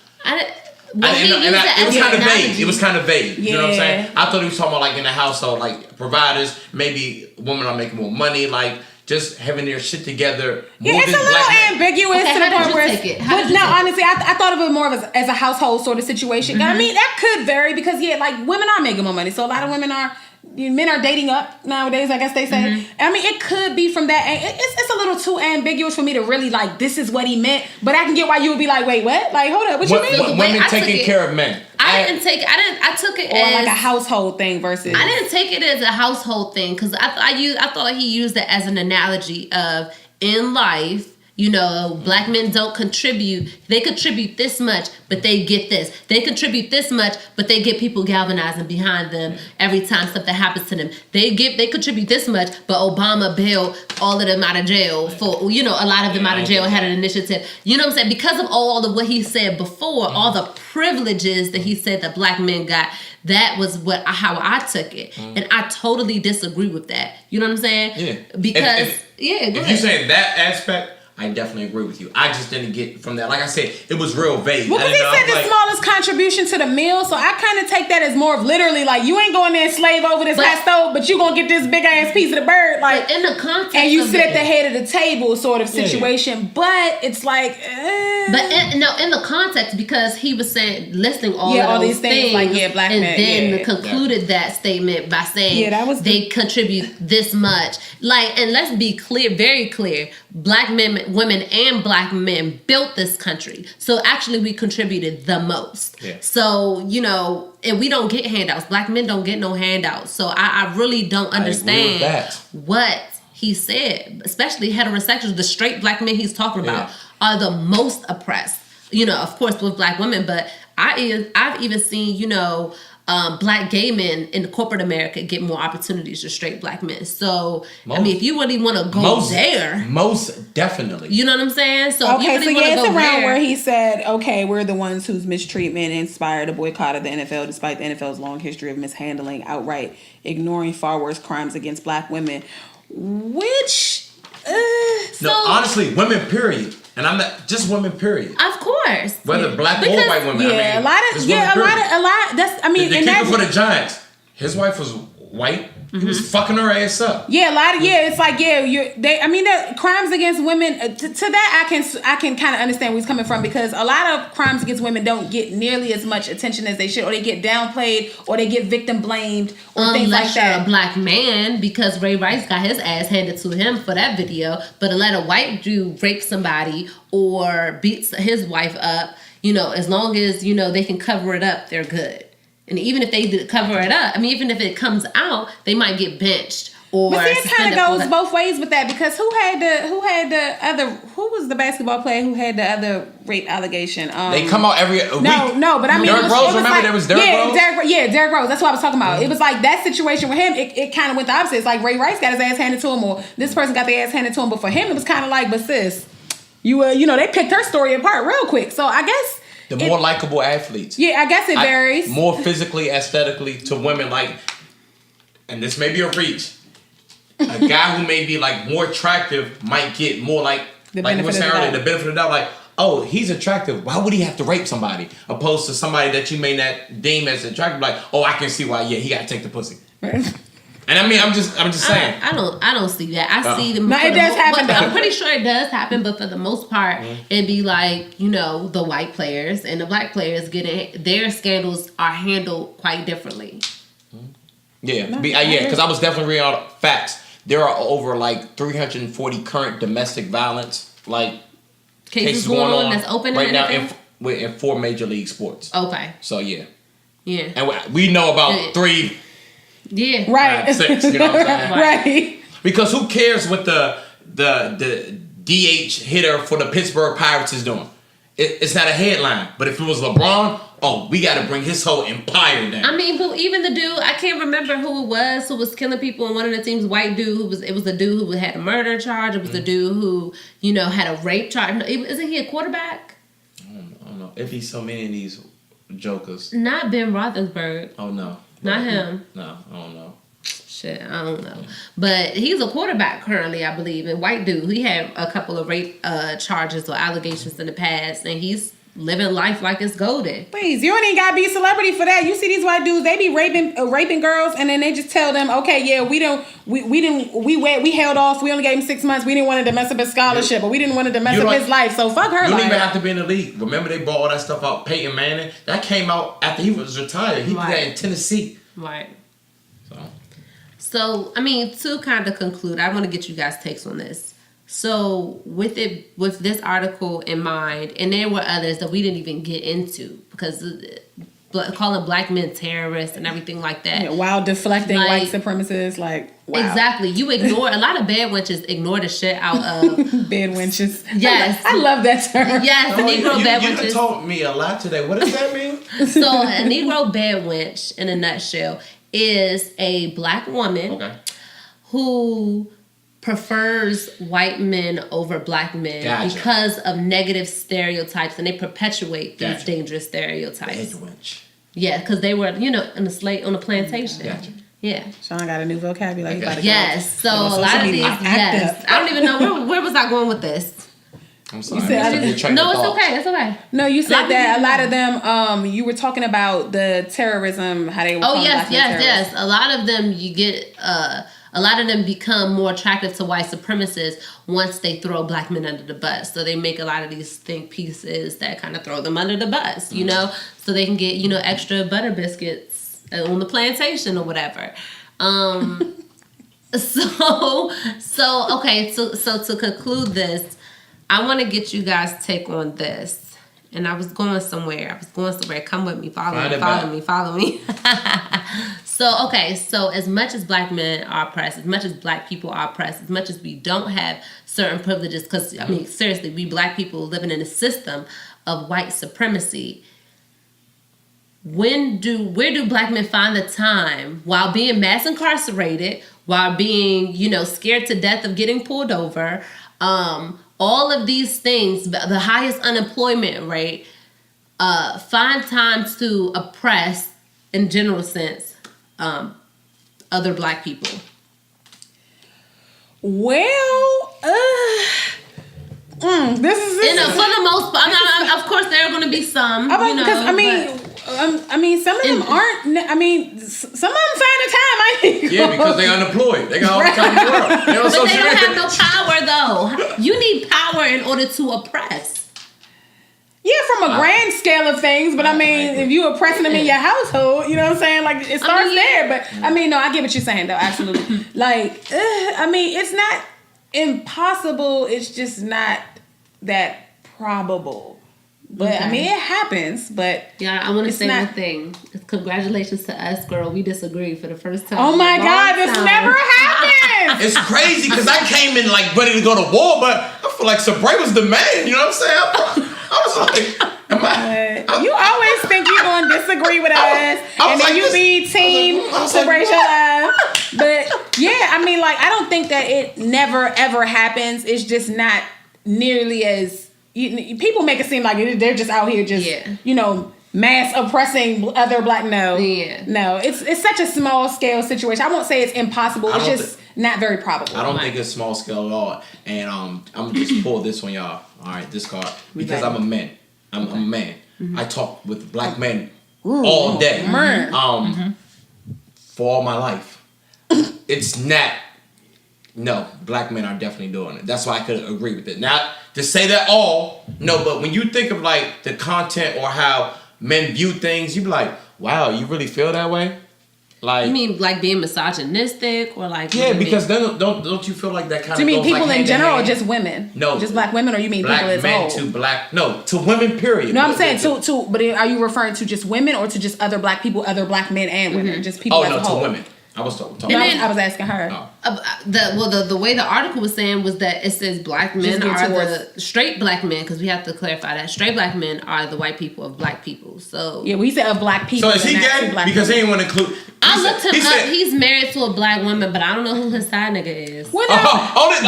It was kind of vague. You know what I'm saying? I thought he was talking about like in the household, like providers. Maybe women are making more money, like just having their shit together. It's a little ambiguous to the point where. Honestly, I thought of it more of as a household sort of situation. I mean, that could vary because like women are making more money, so a lot of men are dating up nowadays, I guess they say. I mean, it could be from that. It's a little too ambiguous for me to really like, this is what he meant. But I can get why you would be like, wait, what? Like, hold up, what you mean? Women taking care of men. I took it as like a household thing versus. I didn't take it as a household thing because I thought he used it as an analogy of in life. You know, black men don't contribute. They contribute this much, but they get this. They contribute this much, but they get people galvanizing behind them every time something happens to them. They contribute this much, but Obama bailed all of them out of jail for, you know, a lot of them out of jail, had an initiative. You know what I'm saying? Because of all of what he said before, all the privileges that he said that black men got, that was how I took it. And I totally disagree with that. You know what I'm saying? Yeah. Because, if you're saying that aspect, I definitely agree with you. I just didn't get from that. Like I said, it was real vague. Well, because he said the smallest contribution to the meal, so I kind of take that as more of literally like you ain't going there and slave over this hot stove, but you gonna get this big ass piece of the bird, like in the context, and you sit at the head of the table, sort of situation. Yeah. But it's like, in the context, because he was saying listing all of these things like black men, and then concluded that statement by saying they contribute this much. Like, and let's be clear, very clear, black men. Women and black men built this country. So actually we contributed the most. Yeah. So, you know, and we don't get handouts. Black men don't get no handouts. So I really don't understand what he said, especially heterosexuals. The straight black men he's talking about are the most oppressed. You know, of course with black women, but I've even seen, you know, black gay men in corporate America get more opportunities than straight black men. So, I mean, if you really want to go there. Most definitely. You know what I'm saying? So, it's around where he said, okay, we're the ones whose mistreatment inspired a boycott of the NFL, despite the NFL's long history of mishandling, outright ignoring far worse crimes against black women. Which, honestly, women, period. And I'm not just women, period. Of course. Whether black or white women. Yeah, a lot. That's, I mean, the kicker for the Giants, his wife was white. He was fucking her ass up. Yeah, it's like the crimes against women. To that, I can kind of understand where he's coming from, because a lot of crimes against women don't get nearly as much attention as they should, or they get downplayed, or they get victim blamed, or things like that. Unless you're a black man, because Ray Rice got his ass handed to him for that video. But to let a white dude rape somebody or beat his wife up, you know, as long as, you know, they can cover it up, they're good. And even if they cover it up, I mean, even if it comes out, they might get benched or. But see, it kind of goes both ways with that, because who was the basketball player who had the other rape allegation? They come out every week. No, but I mean, Derrick Rose. Remember, there was Derrick Rose. Derrick Rose. That's what I was talking about. It was like that situation with him. It kind of went the opposite. It's like Ray Rice got his ass handed to him, or this person got their ass handed to him. But for him, it was kind of like, but sis, you know, they picked her story apart real quick. So I guess. The more likable athletes. Yeah, I guess it varies. More physically, aesthetically to women, like, and this may be a reach. A guy who may be like more attractive might get more like we were saying earlier, the benefit of the doubt. Like, oh, he's attractive. Why would he have to rape somebody? Opposed to somebody that you may not deem as attractive. Like, oh, I can see why. Yeah, he got to take the pussy. And I mean, I'm just saying. I don't see that. I see them. No, it does happen. I'm pretty sure it does happen, but for the most part, it'd be like, you know, the white players and the black players getting their scandals are handled quite differently. Yeah, because I was definitely reading all the facts. There are over like 340 current domestic violence cases going on that's open right now in 4 major league sports. Okay. So yeah. Yeah. And we know about 3. Yeah. Right. 6. You know what I'm saying? Right. Because who cares what the DH hitter for the Pittsburgh Pirates is doing? It's not a headline. But if it was LeBron, we got to bring his whole empire down. I mean, but even the dude, I can't remember who was killing people in one of the teams. White dude it was the dude who had a murder charge. It was the dude who, you know, had a rape charge. Isn't he a quarterback? I don't know. If he's so many of these jokers. Not Ben Roethlisberger. Oh no. Not him. No, I don't know. Shit, I don't know. But he's a quarterback currently, I believe. And white dude, he had a couple of rape charges or allegations in the past, and he's living life like it's golden. Please, you don't even gotta be a celebrity for that. You see these white dudes, they be raping girls, and then they just tell them, okay, yeah, we held off. We only gave him 6 months. We didn't want to mess up his scholarship, but we didn't want to mess up his life. So fuck her. You don't even have to be in the league. Remember they brought all that stuff out. Peyton Manning, that came out after he was retired. He did that in Tennessee. Right. So, I mean, to kind of conclude, I want to get you guys' takes on this. So, with this article in mind, and there were others that we didn't even get into because calling black men terrorists and everything like that. Yeah, while deflecting white supremacists, wow. Exactly. You ignore, a lot of bad wenches ignore the shit out of... bad wenches. Yes. I love that term. Yes, a Negro bad wenches. You told me a lot today. What does that mean? So, a Negro bad wench, in a nutshell, is a black woman who prefers white men over black men because of negative stereotypes, and they perpetuate these dangerous stereotypes. Yeah, because they were, you know, on the plantation. Yeah. Sean got a new vocabulary. Yes. So a lot of these. Yes. I don't even know where was I going with this. I'm sorry. You said, no, it's okay. It's okay. No, you said that a lot of them. You were talking about the terrorism, how they were. Oh yes. A lot of them, you get. A lot of them become more attractive to white supremacists once they throw black men under the bus. So they make a lot of these think pieces that kind of throw them under the bus, you know, so they can get, you know, extra butter biscuits on the plantation or whatever. So to conclude this, I want to get you guys' take on this. And I was going somewhere. Come with me. Follow me. So as much as black men are oppressed, as much as black people are oppressed, as much as we don't have certain privileges, because, I mean, seriously, we black people living in a system of white supremacy, where do black men find the time while being mass incarcerated, while being, you know, scared to death of getting pulled over, all of these things, the highest unemployment rate, find time to oppress, in general sense, other black people? Well, this is for the most part. Of course, there are going to be some. Because I mean, some of them aren't. I mean, some of them find the time. Yeah, because they're unemployed. They got all the time in the world. But they don't have no power, though. You need power in order to oppress. Yeah, from a grand scale of things, but I mean, if you oppressing them in your household, you know what I'm saying? Like, it starts there. But I mean, no, I get what you're saying, though. Absolutely. I mean, it's not impossible. It's just not that probable. But I mean, it happens. But yeah, I want to say one thing. Congratulations to us, girl. We disagree for the first time. Oh my God, this never happens. It's crazy because I came in like ready to go to war, but I feel like Sabre was the man. You know what I'm saying? I was like, you always think you're going to disagree with us, and then you be team Sabre Love. But yeah, I mean, like, I don't think that it never ever happens. It's just not nearly as. People make it seem like they're just out here just, you know, mass oppressing other black. No, it's such a small scale situation. I won't say it's impossible. It's just not very probable. I don't think it's small scale at all. And I'm gonna just pull this on y'all. All right, this card, because I'm a man. I'm a man. Mm-hmm. I talk with black men all day. For all my life. it's not. No, black men are definitely doing it. That's why I could agree with it. Not to say that all, no, but when you think of like the content or how men view things, you be like, wow, you really feel that way? Like, you mean like being misogynistic or like? Yeah, because then don't you feel like that kind of? Do you mean goes people like in general or hand? just women? No, just black women, or you mean black people as men whole? to women. Period. No, I'm saying to. But are you referring to just women or to just other black people, other black men and women, just people as a whole? To women. I was talking. No, I was asking her. The way the article was saying was that it says black men are the straight black men, because we have to clarify that straight black men are the white people of black people. So yeah, we said of black people. So is he gay? Because he didn't want to include. I looked him up. He's married to a black woman, but I don't know who his side nigga is. Only reason I said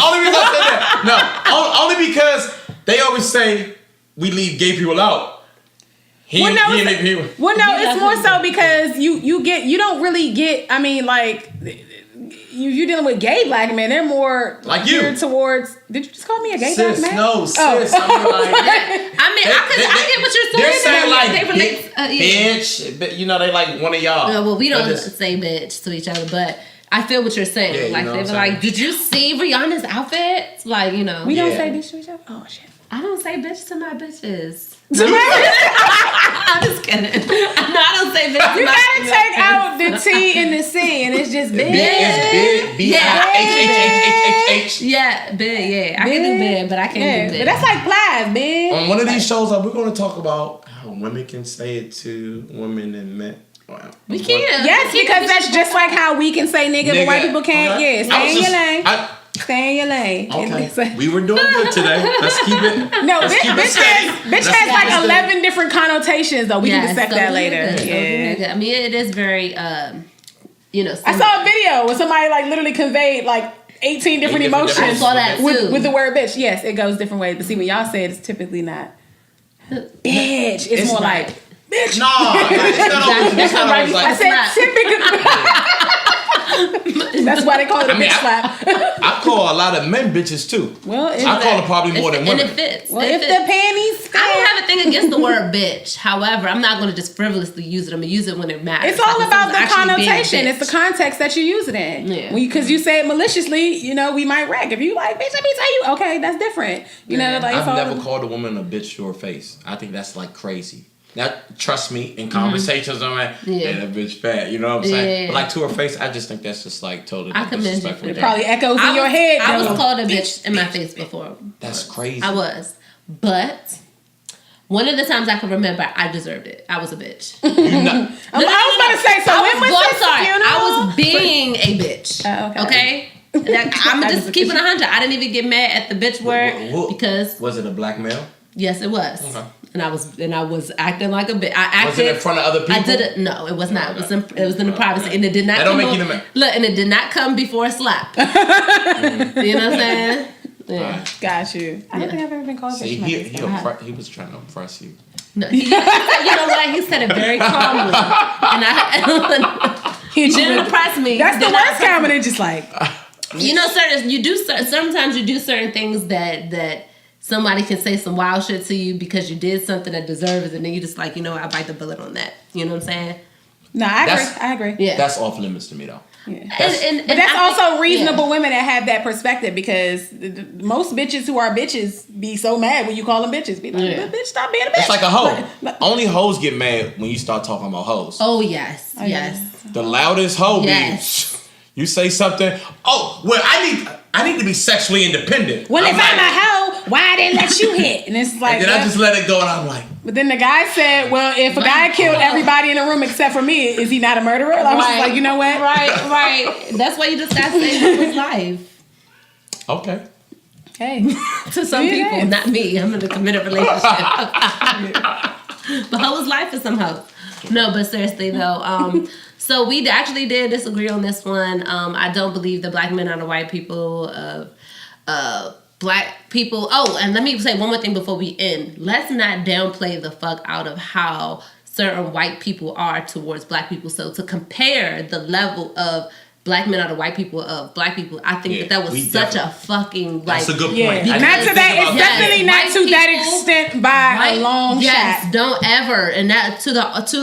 that. No, only because they always say we leave gay people out. It's more so because you don't really get. I mean, like you're dealing with gay black men. They're more like geared towards. Did you just call me a gay sis, black man? No, sis. I get what you're saying. They're saying like they relate, bitch, but you know they like one of y'all. No, well, we don't say bitch to each other, but I feel what you're saying. Yeah, like they were like, did you see Rihanna's outfit? Like, you know, we don't say bitch to each other. Oh shit. I don't say bitch to my bitches. I'm just kidding. No, I don't say bitch to you my gotta take out the T and the C, and it's just big. It's big. B-I-H-H-H-H-H. Yeah, big. Yeah, I can do big, but I can't do big. But that's like plies, big. On one of these shows, we're going to talk about how women can say it to women and men. Wow. We can. Yes, because that's just like how we can say nigga, but white people can't. Okay. Yeah, stay in your lane. Stay in your lane. Okay. We were doing good today. Let's keep it. No, bitch has like 11 different connotations, though. We can dissect that later. Yeah. I mean, it is very, similar. I saw a video where somebody like literally conveyed like 18 different emotions I saw that too. With the word bitch. Yes, it goes different ways. But see, when y'all say it, it's typically not bitch. It's more like bitch. No, it's not always like. I said typically. That's why they call it a bitch slap. I call a lot of men bitches too. Well, I call it probably more than women. And it fits. Well, if the panties fit. I don't have a thing against the word bitch. However, I'm not going to just frivolously use it. I'm going to use it when it matters. It's all about the connotation. It's the context that you use it in. Yeah. Because you say it maliciously, we might wreck. If you like, bitch, let me tell you. Okay, that's different. I've never called a woman a bitch to her face. I think that's like crazy. Now, trust me, in conversations, I'm like, hey, that bitch fat. You know what I'm saying? But like to her face, I just think that's just like totally disrespectful. It probably echoes in your head. I was called a bitch in my face before. That's crazy. I was. But one of the times I can remember, I deserved it. I was a bitch. I was about to say, so when was this funeral? I was being a bitch. Okay? I'm just keeping 100. I didn't even get mad at the bitch word because... Was it a black male? Yes, it was. Okay. And I was acting like a bitch. Was it in front of other people? I did it. No, it was not. Okay. It was in the privacy, and it did not. That don't make you mad. Look, and it did not come before a slap. You know what I'm saying? Yeah. Right. Got you. I don't think I've ever been called a bitch. He was trying to impress you. No, you know what? He said it very calmly, and he didn't impress me. That's the worst kind when it's just like. Sometimes you do certain things that somebody can say some wild shit to you because you did something that deserves it, and then you just like, I bite the bullet on that. You know what I'm saying? No, I agree. Yeah. That's off limits to me, though. Yeah. But that's also reasonable women that have that perspective, because most bitches who are bitches be so mad when you call them bitches. Be like, bitch, stop being a bitch. It's like a hoe. Only hoes get mad when you start talking about hoes. Oh, yes. Yes. The loudest hoe be... You say something, I need to be sexually independent. Well, if I'm a hoe, why I didn't let you hit? And it's like... And then I just let it go, and I'm like... But then the guy said, well, if a guy killed everybody in the room except for me, is he not a murderer? I was like, you know what? Right. That's why you just gotta save his life. Okay. Hey. To some people, not me. I'm in a committed relationship. But hoe's life is some hoe. No, but seriously, though... So we actually did disagree on this one. I don't believe the black men are the white people of black people. Oh, and let me say one more thing before we end. Let's not downplay the fuck out of how certain white people are towards black people. So to compare the level of black men are the white people of black people. I think that was such a fucking like. That's a good point. Yeah. Not to that. It's definitely not to that extent by a long shot. Don't ever, and that to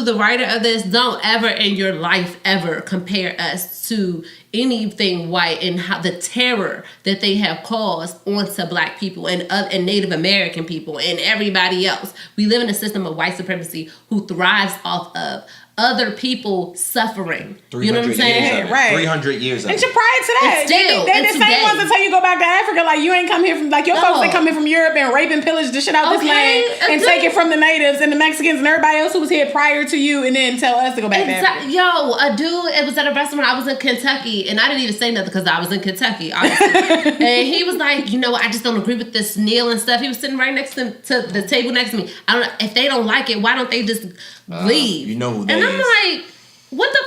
the writer of this, don't ever in your life ever compare us to anything white and how the terror that they have caused onto black people and Native American people and everybody else. We live in a system of white supremacy who thrives off of other people suffering. You know what I'm saying? Right. 300 years of it. And prior to that, they're the same ones that tell you go back to Africa. Like, you ain't come here from, like, your folks ain't come here from Europe and rape and pillage the shit out this land and take it from the natives and the Mexicans and everybody else who was here prior to you and then tell us to go back to Africa. Yo, a dude, it was at a restaurant. I was in Kentucky and I didn't even say nothing because I was in Kentucky, obviously. And he was like, I just don't agree with this meal and stuff. He was sitting right next to the table next to me. I don't know, if they don't like it, why don't they just leave? You know who they And I'm like,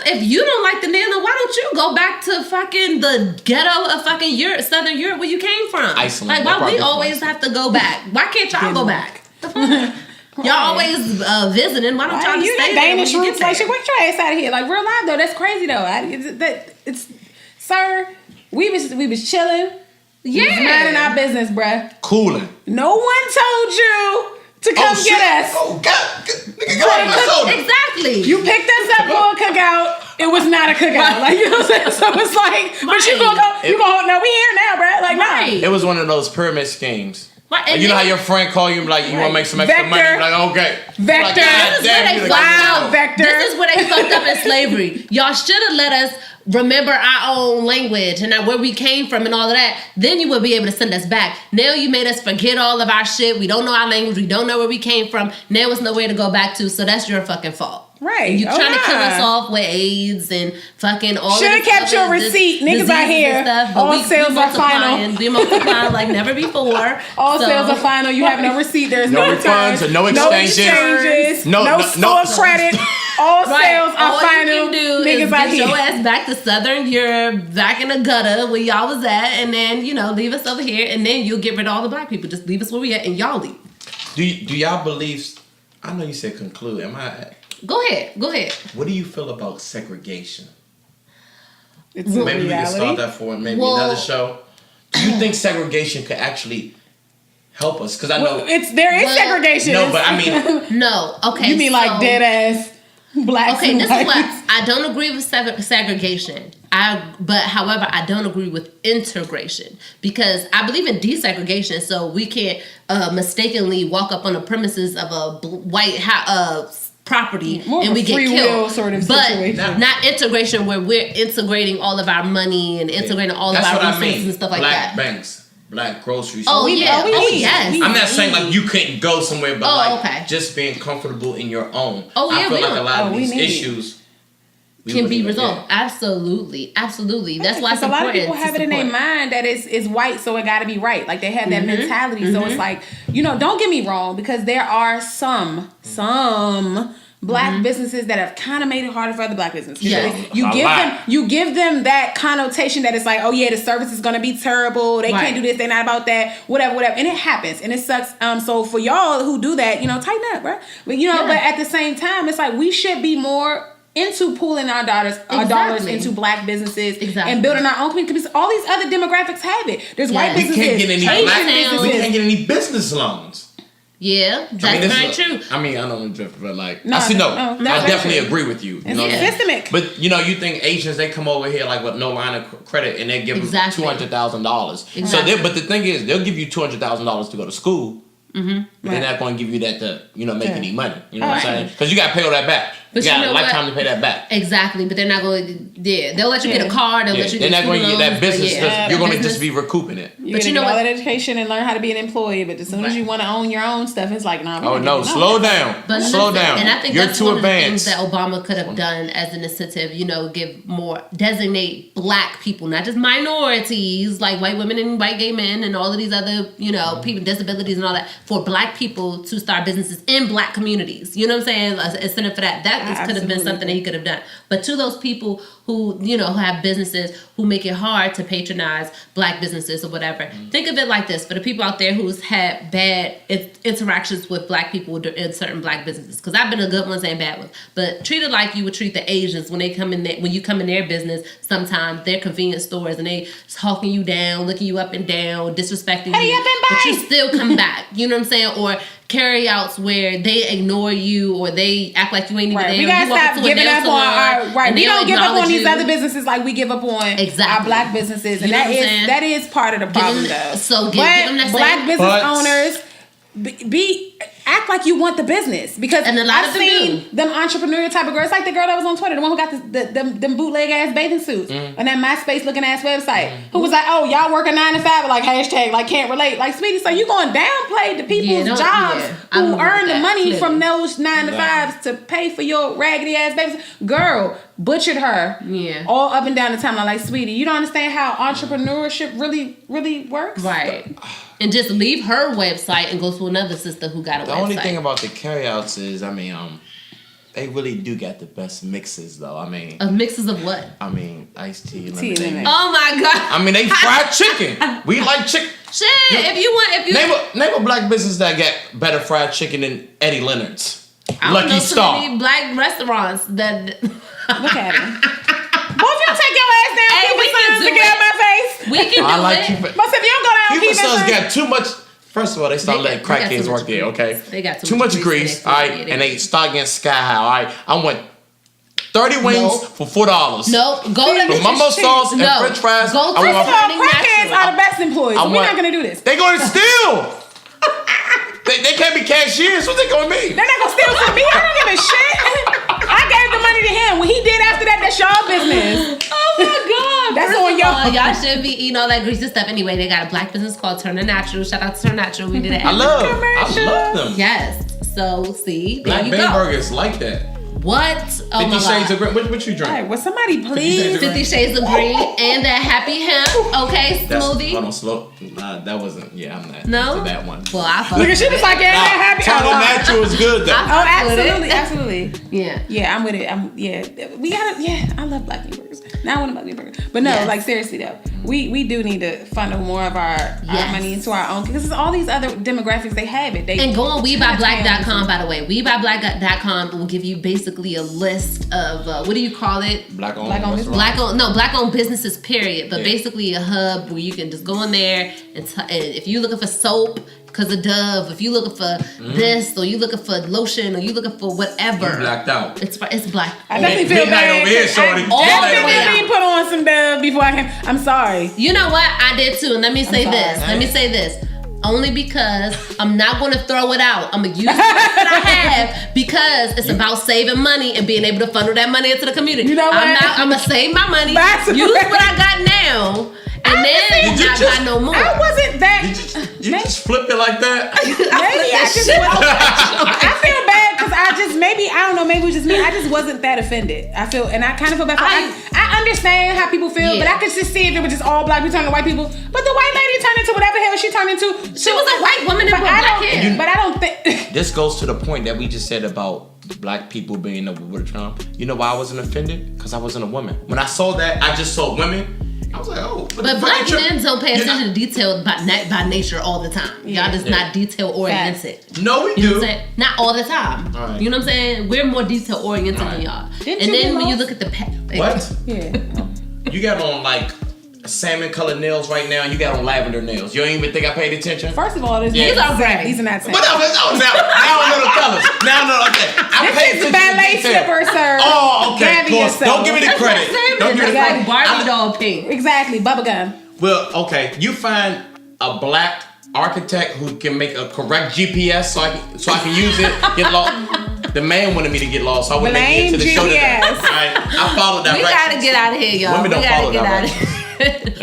if you don't like the nail, why don't you go back to fucking the ghetto of fucking Europe, Southern Europe, where you came from? Iceland. Like, why we always have to go back? Why can't y'all go back? Y'all always visiting. Why don't y'all just stay there? Danish roots, like, shit, wait your ass out of here. Like, real life though, that's crazy though. Sir, we was chilling. Yeah, we was minding our business, bruh. Cooling. No one told you to come get us. Oh, God. Exactly. You picked us up for a cookout. It was not a cookout. Like, you know what I'm saying? So it's like, but you gonna go, no, we here now, bro. Like, no. It was one of those pyramid schemes. Right, like, you know how your friend call you like, you want to make some extra money? You're like, okay. Vector. Like, Vector. This is where they fucked up in slavery. Y'all should have let us remember our own language and where we came from and all of that. Then you would be able to send us back. Now you made us forget all of our shit. We don't know our language. We don't know where we came from. Now it's nowhere to go back to. So that's your fucking fault. Right. And you trying to kill us off with AIDS and fucking all. Should have kept your receipt. Niggas out here. Stuff, all sales are final. We multiplying like never before. All sales are final. You have no receipt. There's no refunds or no exchanges. No store credit. All sales are final. All you can do is get your ass back to Southern Europe, back in the gutter where y'all was at, and then, leave us over here, and then you'll get rid of all the black people. Just leave us where we at, and y'all leave. Do y'all believe, I know you said conclude, Go ahead. What do you feel about segregation? It's maybe we can start that for maybe another show. Do you think segregation could actually help us? Because I know there is segregation. No, but I mean no. Okay, you mean like dead ass blacks? Okay, and this whites. is what I don't agree with segregation. However, I don't agree with integration because I believe in desegregation. So we can't mistakenly walk up on the premises of a white property and we get killed. Sort of but situation. Not integration where we're integrating all of our money and integrating all of our resources and stuff like black that. Banks, black grocery stores. Yes. I'm not saying like you couldn't go somewhere, but just being comfortable in your own. I feel like a lot of these issues can be resolved. Absolutely. That's why it's a lot important. of people have it in their mind that it's white, so it got to be right. Like they have that mentality. So it's like, don't get me wrong, because there are some black businesses that have kind of made it harder for other black businesses. Yeah. You give them that connotation that it's like, oh yeah, the service is gonna be terrible. They can't do this. They're not about that. Whatever. And it happens and it sucks. So for y'all who do that, tighten up, right? But but at the same time, it's like we should be more into pooling our dollars into black businesses and building our own community. Because all these other demographics have it. There's white businesses. We can't get any business loans. Yeah, that's very true. I mean, I don't drift, but like, I definitely agree with you. It's systemic. But you think Asians, they come over here like with no line of credit and they give them $200,000. So, but the thing is, they'll give you $200,000 to go to school. But they're not going to give you that to make any money. You know what I'm saying? Because you got to pay all that back. But you got a lifetime to pay that back. Exactly, but they're not going to. They'll let you get a car. They'll let you. They're not going to get that business because you're going to just be recouping it. But you know what? Education and learn how to be an employee. But as soon as you want to own your own stuff, it's like, nah. Oh no, slow down. Slow down. And I think that's one of the things that Obama could have done as an incentive. Give more, designate black people, not just minorities like white women and white gay men and all of these other people with disabilities and all that, for black people to start businesses in black communities. You know what I'm saying? Incentive for that. That could have been something that he could have done. But to those people who, you know, who have businesses who make it hard to patronize black businesses or whatever. Mm-hmm. Think of it like this. For the people out there who's had bad interactions with black people in certain black businesses, because I've been a good ones and bad ones, but treat it like you would treat the Asians when they come in there, when you come in their business, sometimes their convenience stores, and they hawking you down, looking you up and down, disrespecting you, but you still come back. You know what I'm saying? Or carry outs where they ignore you or they act like you ain't even there. We gotta stop giving up on our we don't give up on these other businesses like we give up on our black businesses, and that is part of the problem though. So give them that black business owners act like you want the business, because I've seen them entrepreneurial type of girls, like the girl that was on Twitter, the one who got them bootleg ass bathing suits and that MySpace looking ass website, who was like, oh, y'all work a 9 to 5, like hashtag like can't relate, like sweetie, so you gonna downplay the people's jobs who earn the money from those 9 to 5s to pay for your raggedy ass babies. Girl butchered her all up and down the timeline, like sweetie, you don't understand how entrepreneurship really works, right? And just leave her website and go to another sister who got a website. The only thing about the carryouts is, I mean, they really do get the best mixes, though. I mean, mixes of what? I mean, iced tea, lemonade. Oh my god! I mean, they fried chicken. We like chicken. Shit, if you name a black business that get better fried chicken than Eddie Leonard's. Lucky Star. Many black restaurants that look at him. Both of y'all take your ass down. Hey, we can do it. Get out my face. We can do it. But if you don't go down, Cuban Sons got too much. First of all, they start letting crackheads work there. Okay, they got too much grease. All right, and they start getting sky high. All right, I want 30 wings for $4. Nope, go to the mumbo sauce and French fries. Go to crackheads are the best employees. So we're not gonna do this. They gonna steal. They can't be cashiers. What they gonna be? They're not gonna steal from me. I don't give a shit. I gave the money to him. What he did after that, that's y'all business. Oh my god. That's on y'all. Y'all should be eating all that greasy stuff anyway. They got a black business called Turner Natural. Shout out to Turner Natural. We did it. I love them. Yes. So see, Black there you Bay go. Burgers like that. What? Oh 50 Shades of Green. What you drink? Right, well, somebody please. 50 Shades of Green and that Happy Hemp. Okay, smoothie. Hold on, slow. Nah, that wasn't. Yeah, I'm not. No, that one. Well, I fuck. Look, she was like, yeah, Happy. Turner Natural is good though. Absolutely. Yeah. Yeah, I'm with it. We gotta. Yeah, I love Black Bean Burgers. Now I want a Black Bean Burger. But no, like seriously though, we do need to funnel more of our money into our own, because all these other demographics, they have it. And go on WeBuyBlack.com, by the way. WeBuyBlack.com will give you basically a list of what do you call it? Black-owned businesses, period. But basically a hub where you can just go in there and if you're looking for soap because of Dove, if you're looking for this, or you're looking for lotion, or you're looking for whatever, you're blacked out. It's black. I definitely feel bad. Over here, shorty. I put on some Dove before I came. I'm sorry. You know what? I did too. And let me say this. Only because I'm not going to throw it out. I'm going to use what I have, because it's about saving money and being able to funnel that money into the community. You know what? I'm going to save my money, use what I got now, and then not buy no more. I wasn't that. You just flip it like that? Maybe I feel bad because I don't know, maybe it was just me. I just wasn't that offended. I kind of feel bad. I understand how people feel, but I could just see if it was just all black people turning to white people. But the white lady turned into whatever the hell she turned into. She was a white woman in black hair. But I don't think. This goes to the point that we just said about black people being over with Trump. You know why I wasn't offended? Because I wasn't a woman. When I saw that, I just saw women. I was like, oh. But black men don't pay attention to detail by nature all the time. Y'all just not detail oriented. No, we do. You know what I'm saying? Not all the time. Right. You know what I'm saying? We're more detail oriented than y'all. And then when you look at the what? Yeah. You got on like salmon colored nails right now. You got on lavender nails. You don't even think I paid attention? First of all, these are gray. These are not salmon. But now I know the colors. Now I know. Okay. This is ballet slipper, sir. Oh, okay. Of course. Don't give me the credit. Don't give me the credit. Barbie doll pink. Exactly. Bubblegum. Well, okay. You find a black architect who can make a correct GPS so I can use it. Get lost. The man wanted me to get lost, so I wouldn't make it into the show today. Right? I followed that. We gotta get out of here, y'all. Women don't follow directions.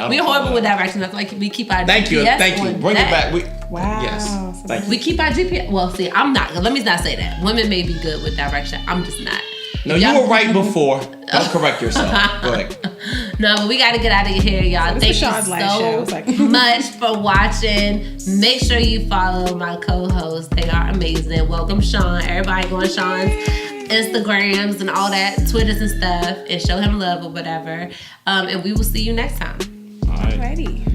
We're horrible with directions. That's why we keep our Thank GPS. you. Bring it back. Wow. Yes. Thank you. We keep our GPS. Well, see, I'm not. Let me not say that. Women may be good with direction. I'm just not. No, you were right before. Don't correct yourself. Go ahead. No, but we got to get out of here, y'all. Thank you so much for watching. Make sure you follow my co-hosts. They are amazing. Welcome, Sean. Everybody go on Sean's Instagrams and all that, Twitters and stuff, and show him love or whatever. And we will see you next time. Alrighty.